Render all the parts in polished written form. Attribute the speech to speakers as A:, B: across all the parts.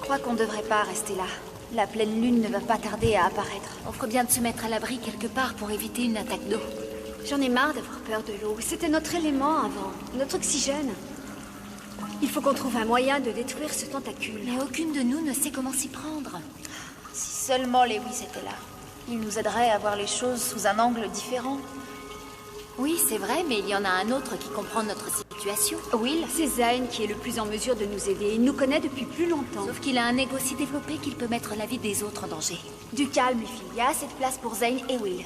A: crois qu'on devrait pas rester là. La pleine lune ne va pas tarder à apparaître. On ferait bien de se mettre à l'abri quelque part pour éviter une attaque d'eau.
B: J'en ai marre d'avoir peur de l'eau. C'était notre élément avant, notre oxygène. Il faut qu'on trouve un moyen de détruire ce tentacule.
A: Mais aucune de nous ne sait comment s'y prendre. Si seulement Lewis était là. Il nous aiderait à voir les choses sous un angle différent. Oui, c'est vrai, mais il y en a un autre qui comprend notre situation.
B: Will, c'est Zane qui est le plus en mesure de nous aider. Il nous connaît depuis plus longtemps.
A: Sauf qu'il a un ego si développé qu'il peut mettre la vie des autres en danger.
B: Du calme, les filles.
A: Il y a assez de place pour Zane et Will.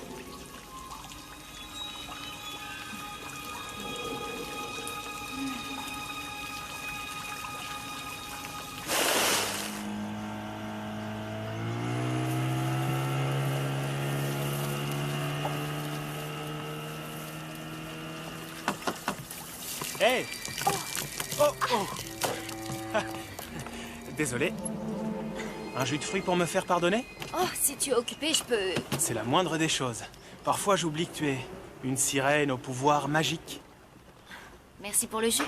C: Hey! Oh, oh! Ah. Désolé. Un jus de fruits pour me faire pardonner?
A: Oh, si tu es occupé, je peux...
C: C'est la moindre des choses. Parfois, j'oublie que tu es une sirène au pouvoir magique.
A: Merci pour le jus.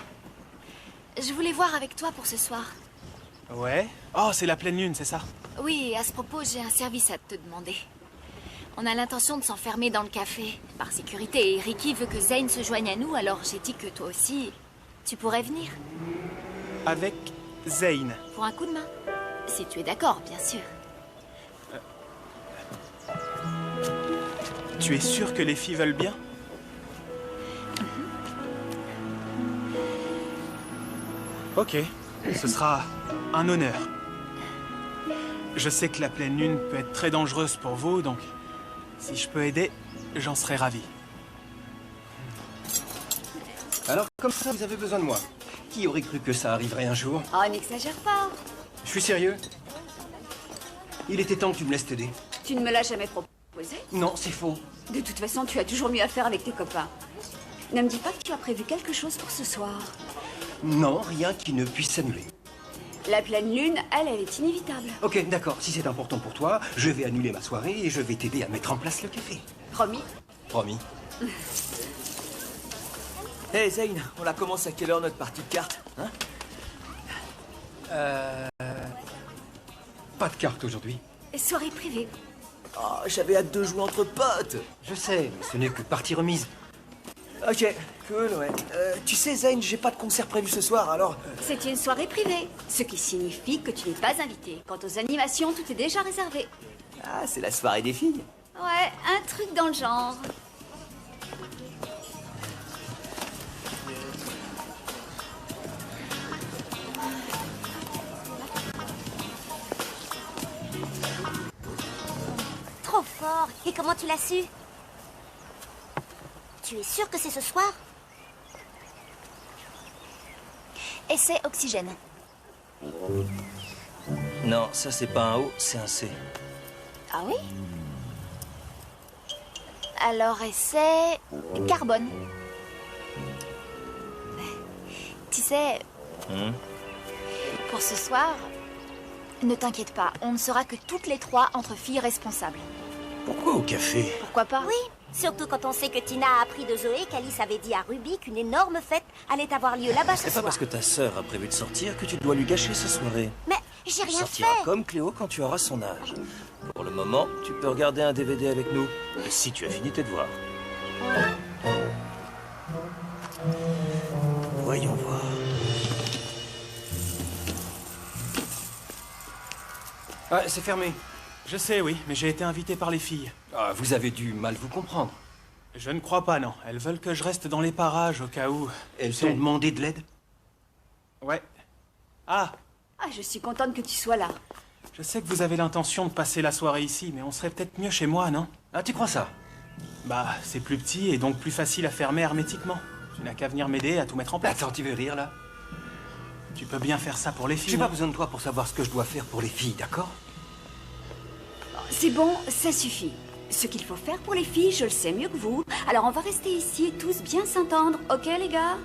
A: Je voulais voir avec toi pour ce soir.
C: Ouais? Oh, c'est la pleine lune, c'est ça?
A: Oui, à ce propos, j'ai un service à te demander. On a l'intention de s'enfermer dans le café, par sécurité, et Ricky veut que Zane se joigne à nous, alors j'ai dit que toi aussi, tu pourrais venir.
C: Avec Zane.
A: Pour un coup de main. Si tu es d'accord, bien sûr.
C: Tu es sûr que les filles veulent bien? Ok, ce sera un honneur. Je sais que la pleine lune peut être très dangereuse pour vous, donc si je peux aider, j'en serais ravi.
D: Alors, comme ça, vous avez besoin de moi. Qui aurait cru que ça arriverait un jour?
B: Oh, n'exagère pas.
D: Je suis sérieux. Il était temps que tu me laisses t'aider.
B: Tu ne me l'as jamais proposé.
D: Non, c'est faux.
B: De toute façon, tu as toujours mieux à faire avec tes copains. Ne me dis pas que tu as prévu quelque chose pour ce soir.
D: Non, rien qui ne puisse s'annuler.
B: La pleine lune, elle est inévitable.
D: Ok, d'accord. Si c'est important pour toi, je vais annuler ma soirée et je vais t'aider à mettre en place le café.
B: Promis.
D: Promis.
E: Hey Zane, on la commence à quelle heure notre partie de cartes, hein?
D: Pas de carte aujourd'hui.
B: Soirée privée.
E: Oh, j'avais hâte de jouer entre potes.
D: Je sais, mais ce n'est que partie remise.
E: Ok, cool, ouais. Tu sais Zane, j'ai pas de concert prévu ce soir, alors...
B: C'est une soirée privée, ce qui signifie que tu n'es pas invité. Quant aux animations, tout est déjà réservé.
E: Ah, c'est la soirée des filles.
B: Ouais, un truc dans le genre.
F: Trop fort. Et comment tu l'as su? Tu es sûr que c'est ce soir?
A: Essai oxygène.
G: Non, ça c'est pas un O, c'est un C.
A: Ah oui? Alors, essai carbone. Tu sais, pour ce soir, ne t'inquiète pas, on ne sera que toutes les trois entre filles responsables.
G: Pourquoi au café?
A: Pourquoi pas?
F: Oui, surtout quand on sait que Tina a appris de Zoé qu'Alice avait dit à Ruby qu'une énorme fête allait avoir lieu là-bas ce
G: C'est pas
F: soir.
G: parce que ta sœur a prévu de sortir que tu dois lui gâcher sa soirée.
F: Mais j'ai
G: Tu
F: rien
G: sortiras
F: fait.
G: comme Cléo quand tu auras son âge. Pour le moment, tu peux regarder un DVD avec nous, si tu as fini tes devoirs. Voyons voir.
D: Ah, c'est fermé.
C: Je sais, oui, mais j'ai été invité par les filles.
D: Ah, vous avez dû mal vous comprendre.
C: Je ne crois pas, non. Elles veulent que je reste dans les parages au cas où...
D: Elles
C: Tu sais-
D: t'ont demandé de l'aide?
C: Ouais. Ah,
B: Ah, je suis contente que tu sois là.
C: je sais que vous avez l'intention de passer la soirée ici, mais on serait peut-être mieux chez moi, non?
D: Ah, tu crois ça?
C: Bah, c'est plus petit et donc plus facile à fermer hermétiquement. Tu n'as qu'à venir m'aider à tout mettre en place.
D: Attends, tu veux rire, là?
C: Tu peux bien faire ça pour les filles.
D: J'ai pas
C: non?
D: besoin de toi pour savoir ce que je dois faire pour les filles, d'accord?
B: C'est bon, ça suffit. Ce qu'il faut faire pour les filles, je le sais mieux que vous. Alors on va rester ici et tous bien s'entendre, ok les gars?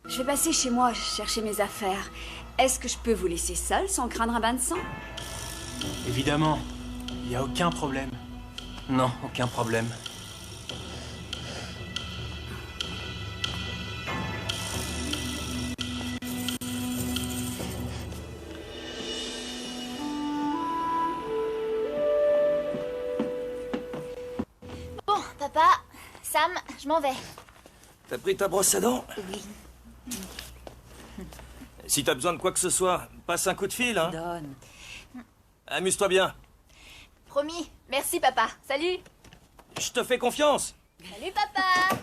B: Je vais passer chez moi chercher mes affaires. Est-ce que je peux vous laisser seul sans craindre un bain de sang?
C: Évidemment. Il n'y a aucun problème.
D: Non, aucun problème.
A: Sam, je m'en vais.
G: T'as pris ta brosse à dents?
A: Oui.
G: Si t'as besoin de quoi que ce soit, passe un coup de fil, hein.
B: Donne.
G: Amuse-toi bien.
A: Promis. Merci, papa. Salut.
G: Je te fais confiance.
A: Salut, papa.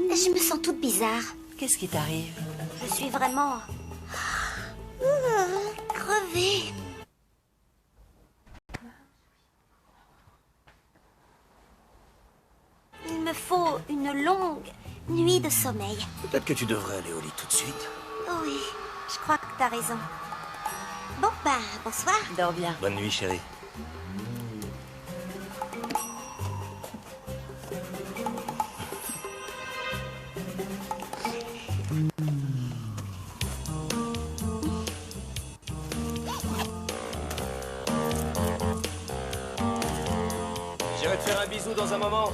F: Je me sens toute bizarre.
B: Qu'est-ce qui t'arrive?
F: Je suis vraiment... crevée. Il me faut une longue nuit de sommeil.
G: Peut-être que tu devrais aller au lit tout de suite.
F: Oui, je crois que t'as raison. Bon, bah, bonsoir.
B: Dors bien.
G: Bonne nuit, chérie. J'irai te faire un bisou dans un moment.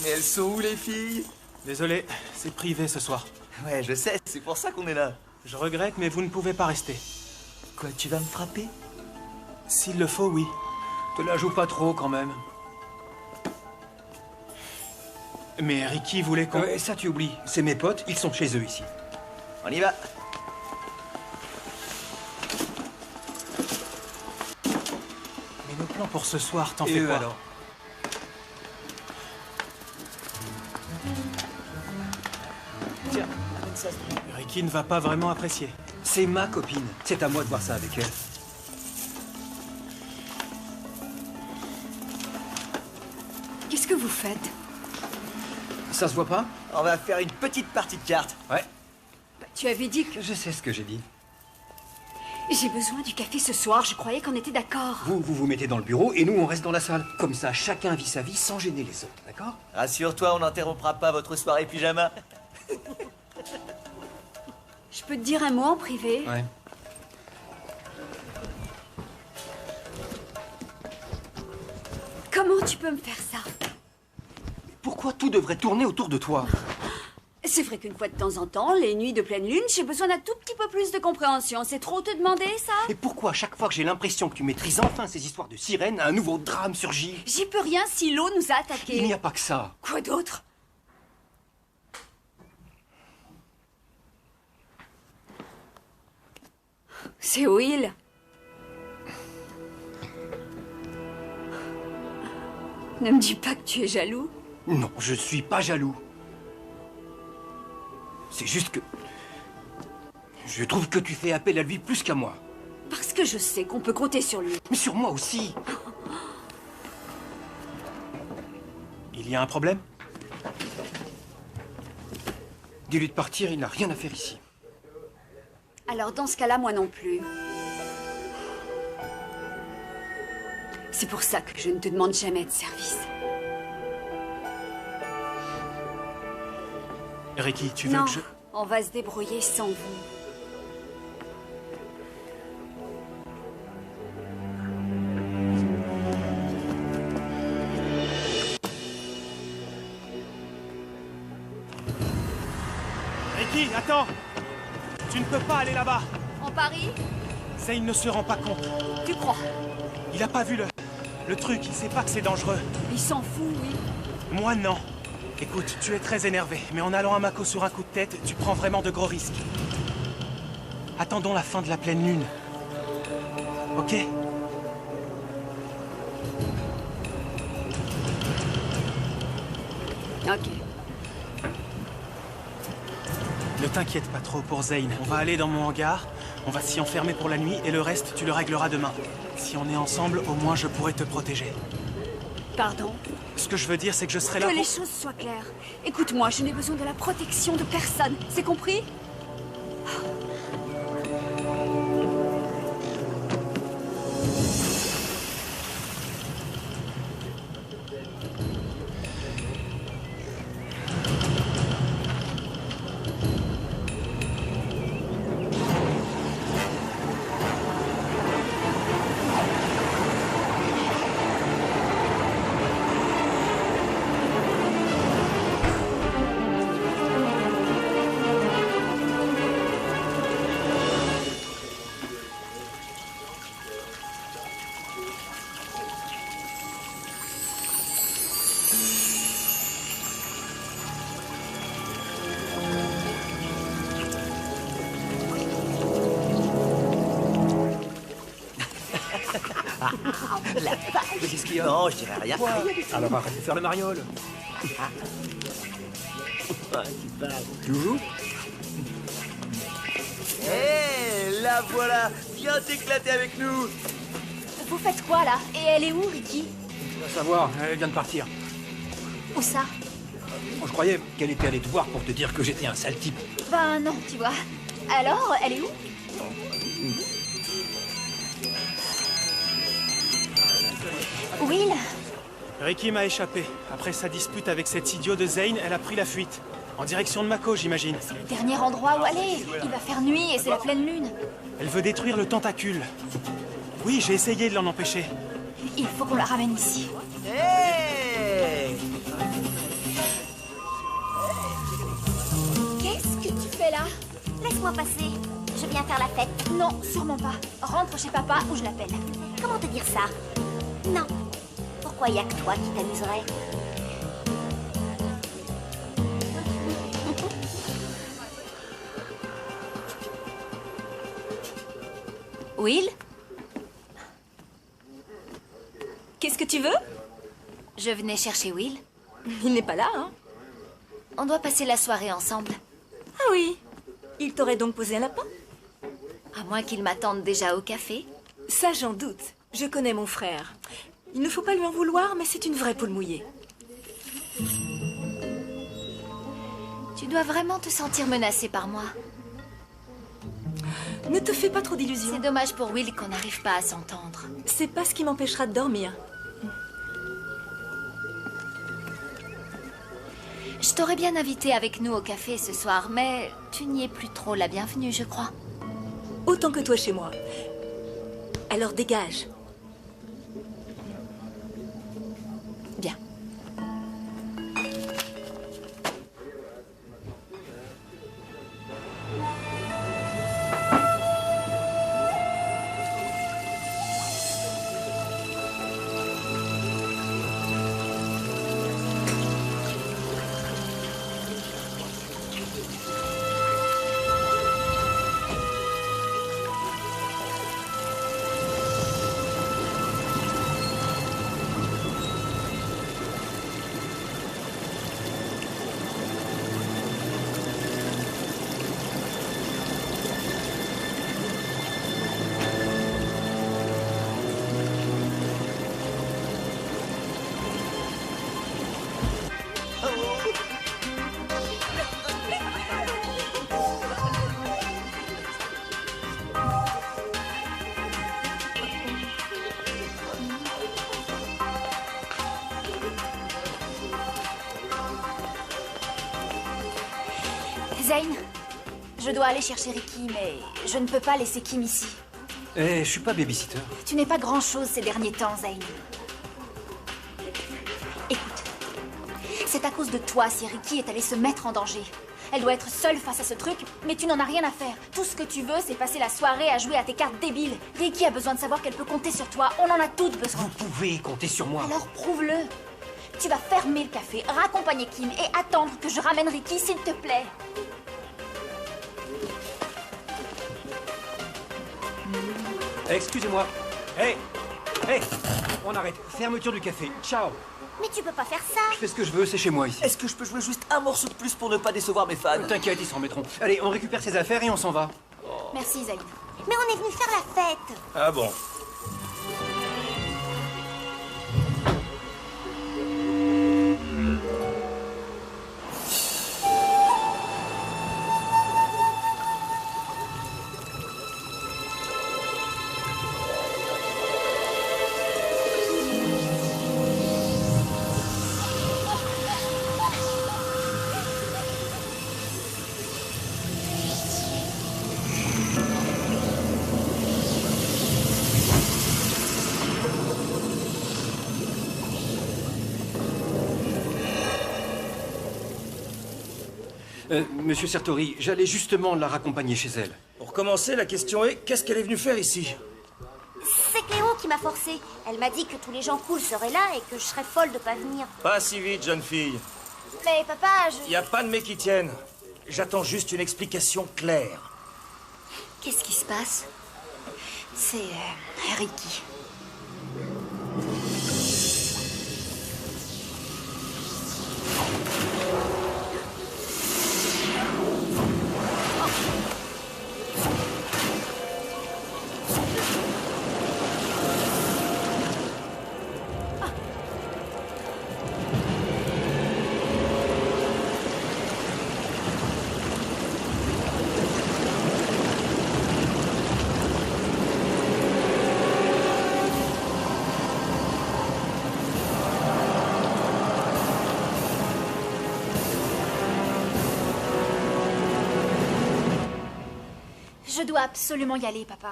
E: Mais elles sont où, les filles?
C: Désolé, c'est privé ce soir.
E: Ouais, je sais, c'est pour ça qu'on est là.
C: Je regrette, mais vous ne pouvez pas rester.
E: Quoi, tu vas me frapper?
C: S'il le faut, oui.
D: Te la joue pas trop, quand même.
C: Mais Ricky voulait qu'on...
D: Ça, tu oublies. C'est mes potes, ils sont chez eux, ici.
E: On y va.
C: Mais nos plans pour ce soir, t'en
D: Et
C: fais
D: eux,
C: quoi
D: alors? Tiens, amène ça.
C: Ricky ne va pas vraiment apprécier.
D: C'est ma copine. C'est à moi de voir ça avec elle.
B: Qu'est-ce que vous faites?
D: Ça se voit pas?
E: On va faire une petite partie de cartes.
D: Ouais,
B: Tu avais dit que...
D: je sais ce que j'ai dit.
B: J'ai besoin du café ce soir, je croyais qu'on était d'accord.
D: Vous mettez dans le bureau et nous, on reste dans la salle. Comme ça, chacun vit sa vie sans gêner les autres, d'accord?
E: Rassure-toi, on n'interrompra pas votre soirée pyjama.
B: Je peux te dire un mot en privé?
D: Ouais.
B: Comment tu peux me faire ça?
D: Pourquoi tout devrait tourner autour de toi?
B: C'est vrai qu'une fois de temps en temps, les nuits de pleine lune, j'ai besoin d'un tout petit peu plus de compréhension. C'est trop te demander, ça?
D: Et pourquoi, chaque fois que j'ai l'impression que tu maîtrises enfin ces histoires de sirènes, un nouveau drame surgit?
B: J'y peux rien si l'eau nous a attaqués.
D: Il n'y a pas que ça.
B: Quoi d'autre? C'est Will. Ne me dis pas que tu es jaloux.
D: Non, je suis pas jaloux. C'est juste que... Je trouve que tu fais appel à lui plus qu'à moi.
B: Parce que je sais qu'on peut compter sur lui.
D: Mais sur moi aussi.
C: Il y a un problème?
D: Dis-lui de partir, il n'a rien à faire ici.
B: Alors dans ce cas-là, moi non plus. C'est pour ça que je ne te demande jamais de service.
C: Ricky, tu veux
B: Non,
C: que je...
B: on va se débrouiller sans vous.
C: Ricky, attends! Tu ne peux pas aller là-bas!
B: En Paris?
C: Zane ne se rend pas compte.
B: Tu crois?
C: Il a pas vu le truc, il sait pas que c'est dangereux.
B: Il s'en fout, oui.
C: Moi, non. Écoute, tu es très énervé, mais en allant à Mako sur un coup de tête, tu prends vraiment de gros risques. Attendons la fin de la pleine lune. Ok?
B: Ok.
C: Ne t'inquiète pas trop pour Zane. On va aller dans mon hangar, on va s'y enfermer pour la nuit, et le reste, tu le régleras demain. Si on est ensemble, au moins je pourrai te protéger.
B: Pardon?
C: Ce que je veux dire, c'est que je serai là
B: Que les
C: pour...
B: choses soient claires. Écoute-moi, je n'ai besoin de la protection de personne. C'est compris?
F: de la vache.
D: Mais qu'est-ce qu'il y a?
G: Non, je dirais rien.
D: Quoi? Alors arrête de faire le mariole. Tu joues?
G: Hé, la voilà. Viens t'éclater avec nous.
A: Vous faites quoi, là? Et elle est où, Ricky?
D: Tu vas savoir, elle vient de partir.
A: Où ça?
D: Je croyais qu'elle était allée te voir pour te dire que j'étais un sale type.
A: Ben non, tu vois. Alors, elle est où? Will?
C: Ricky m'a échappé. Après sa dispute avec cet idiot de Zane, elle a pris la fuite. En direction de Mako, j'imagine.
A: Le dernier endroit où aller. Il va faire nuit et c'est la pleine lune.
C: Elle veut détruire le tentacule. Oui, j'ai essayé de l'en empêcher.
A: Il faut qu'on la ramène ici.
G: Hé.
A: Qu'est-ce que tu fais là?
F: Laisse-moi passer. Je viens faire la fête.
A: Non, sûrement pas. Rentre chez papa ou je l'appelle.
F: Comment te dire ça? Non. Pourquoi y a que toi qui t'amuserais?
B: Will? Qu'est-ce que tu veux?
A: Je venais chercher Will.
B: Il n'est pas là, hein?
A: On doit passer la soirée ensemble.
B: Ah oui. Il t'aurait donc posé un lapin?
A: À moins qu'il m'attende déjà au café.
B: Ça, j'en doute. Je connais mon frère. Il ne faut pas lui en vouloir, mais c'est une vraie poule mouillée.
A: Tu dois vraiment te sentir menacée par moi.
B: Ne te fais pas trop
A: C'est
B: d'illusions.
A: dommage pour Will qu'on n'arrive pas à s'entendre.
B: C'est pas ce qui m'empêchera de dormir.
A: Je t'aurais bien invité avec nous au café ce soir, mais tu n'y es plus trop la bienvenue, je crois.
B: Autant que toi chez moi. Alors dégage.
A: Bien. Zane, je dois aller chercher Ricky, mais je ne peux pas laisser Kim ici.
D: Eh, je suis pas babysitter.
A: Tu n'es pas grand-chose ces derniers temps, Zane. Écoute, c'est à cause de toi si Ricky est allée se mettre en danger. Elle doit être seule face à ce truc, mais tu n'en as rien à faire. Tout ce que tu veux, c'est passer la soirée à jouer à tes cartes débiles. Ricky a besoin de savoir qu'elle peut compter sur toi. On en a toutes besoin.
D: Vous pouvez compter sur moi.
A: Alors prouve-le. Tu vas fermer le café, raccompagner Kim et attendre que je ramène Ricky, s'il te plaît.
D: Excusez-moi. Hey, on arrête. Fermeture du café. Ciao.
F: Mais tu peux pas faire ça.
D: Je fais ce que je veux, c'est chez moi ici.
E: Est-ce que je peux jouer juste un morceau de plus pour ne pas décevoir mes fans?
D: T'inquiète, ils s'en remettront. Allez, on récupère ses affaires et on s'en va.
A: Merci, Zane.
F: Mais on est venu faire la fête.
G: Ah bon?
D: Monsieur Sertori, j'allais justement la raccompagner chez elle.
G: Pour commencer, la question est, qu'est-ce qu'elle est venue faire ici?
F: C'est Cléo qui m'a forcé. Elle m'a dit que tous les gens cool seraient là et que je serais folle de pas venir.
G: Pas si vite, jeune fille.
A: Mais papa,
G: Y a pas de mais qui tiennent. J'attends juste une explication claire.
A: Qu'est-ce qui se passe? C'est Ricky. Je dois absolument y aller, papa.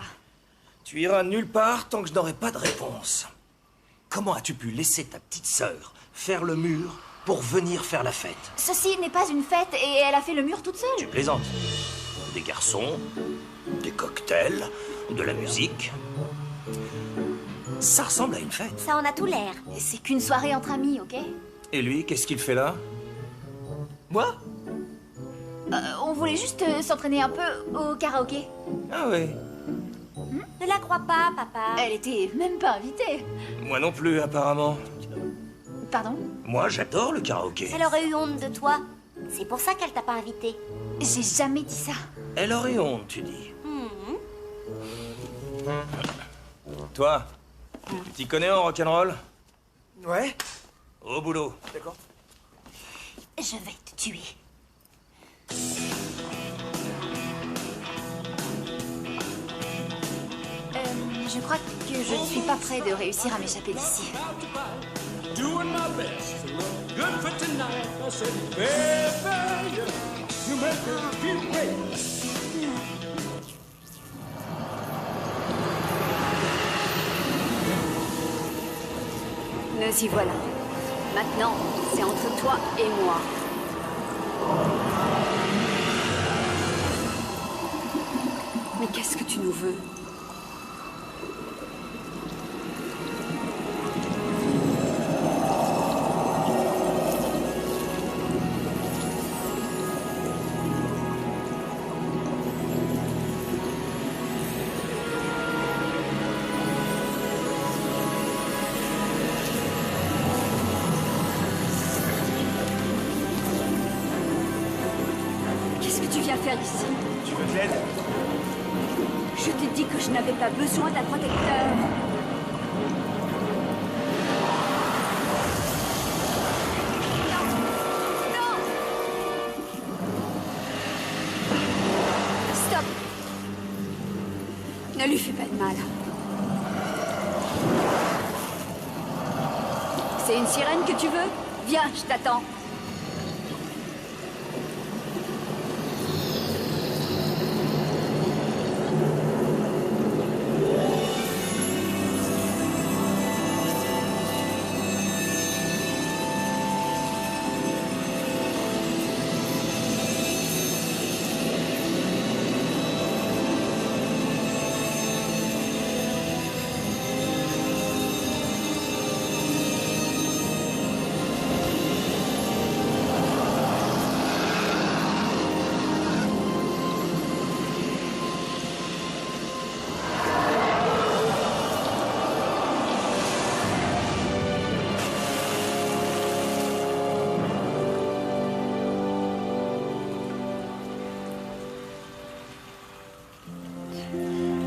G: Tu iras nulle part tant que je n'aurai pas de réponse. Comment as-tu pu laisser ta petite sœur faire le mur pour venir faire la fête?
A: Ceci n'est pas une fête et elle a fait le mur toute seule.
G: Tu plaisantes. Des garçons, des cocktails, de la musique. Ça ressemble à une fête.
F: Ça en a tout l'air.
A: C'est qu'une soirée entre amis, ok?
G: Et lui, qu'est-ce qu'il fait là? Moi?
A: On voulait juste s'entraîner un peu au karaoké.
G: Ah oui.
F: Ne la crois pas, papa.
A: Elle était même pas invitée.
G: Moi non plus, apparemment.
A: Pardon?
G: Moi, j'adore le karaoké.
F: Elle aurait eu honte de toi. C'est pour ça qu'elle t'a pas invité.
A: J'ai jamais dit ça.
G: Elle aurait honte, tu dis. Toi, tu t'y connais en rock'n'roll?
E: Ouais.
G: Au boulot.
E: D'accord.
F: Je vais te tuer.
A: Je crois que je ne suis pas prêt de réussir à m'échapper d'ici.
H: Doing my best to look good for tonight. I said, baby, you make me feel great.
B: Nous y voilà. Maintenant, c'est entre toi et moi. Mais qu'est-ce que tu nous veux? Qu'est-ce que tu viens faire ici?
C: Tu veux de l'aide?
B: Je t'ai dit que je n'avais pas besoin d'un protecteur. Non! Stop! Ne lui fais pas de mal. C'est une sirène que tu veux? Viens, je t'attends.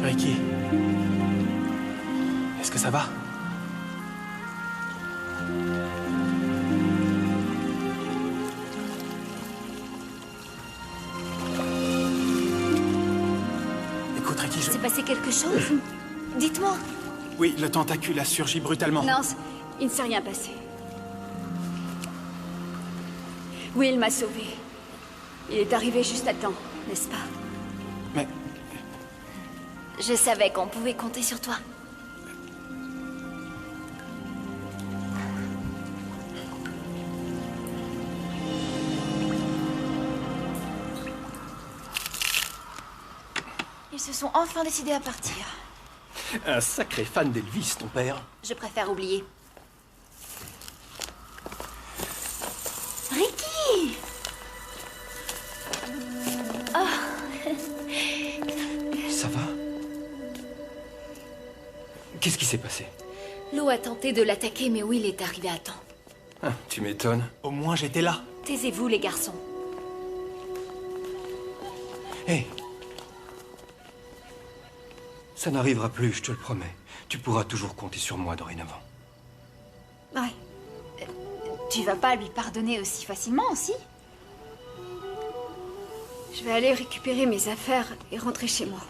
C: Ricky. Est-ce que ça va? Écoute, Ricky,
A: S'est passé quelque chose? Dites-moi.
C: Oui, le tentacule a surgi brutalement.
B: Non, il ne s'est rien passé. Will m'a sauvé. Il est arrivé juste à temps, n'est-ce pas?
C: Mais
A: Je savais qu'on pouvait compter sur toi. Ils se sont enfin décidés à partir.
D: Un sacré fan d'Elvis, ton père.
A: Je préfère oublier. Ricky!
D: Ça va? Qu'est-ce qui s'est passé?
A: Lo a tenté de l'attaquer, mais Will est arrivé à temps.
D: Ah, tu m'étonnes.
C: au moins j'étais là.
A: Taisez-vous, les garçons.
D: Hé! Ça n'arrivera plus, je te le promets. Tu pourras toujours compter sur moi dorénavant.
A: Ouais. Tu vas pas lui pardonner aussi facilement, aussi?
B: Je vais aller récupérer mes affaires et rentrer chez moi.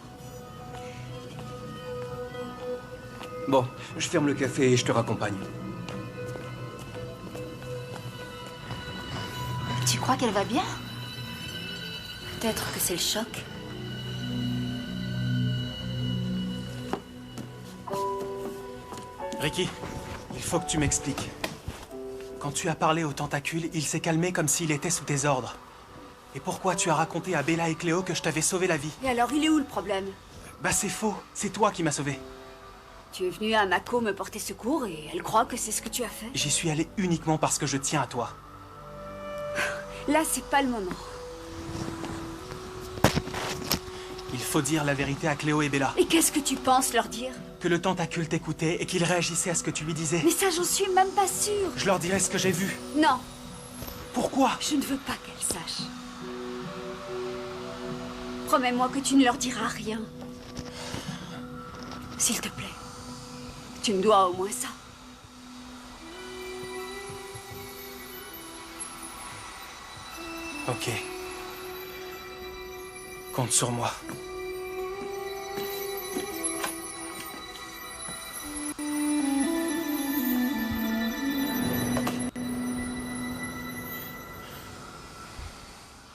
D: Bon, je ferme le café et je te raccompagne.
A: Tu crois qu'elle va bien? Peut-être que c'est le choc.
C: Ricky, il faut que tu m'expliques. Quand tu as parlé au tentacule, il s'est calmé comme s'il était sous tes ordres. Et pourquoi tu as raconté à Bella et Cléo que je t'avais sauvé la vie?
B: Et alors, il est où le problème?
C: Bah c'est faux, c'est toi qui m'as sauvé.
B: Tu es venu à Mako me porter secours et elle croit que c'est ce que tu as fait.
C: J'y suis allé uniquement parce que je tiens à toi.
B: Là, c'est pas le moment.
C: Il faut dire la vérité à Cléo et Bella.
B: Et qu'est-ce que tu penses leur dire?
C: Que le tentacule t'écoutait et qu'il réagissait à ce que tu lui disais.
B: Mais ça, j'en suis même pas sûre.
C: Je leur dirai ce que j'ai vu.
B: Non,
C: Pourquoi?
B: je ne veux pas qu'elles sachent. Promets-moi que tu ne leur diras rien. S'il te plaît. Tu me dois au moins ça.
C: Ok. Compte sur moi.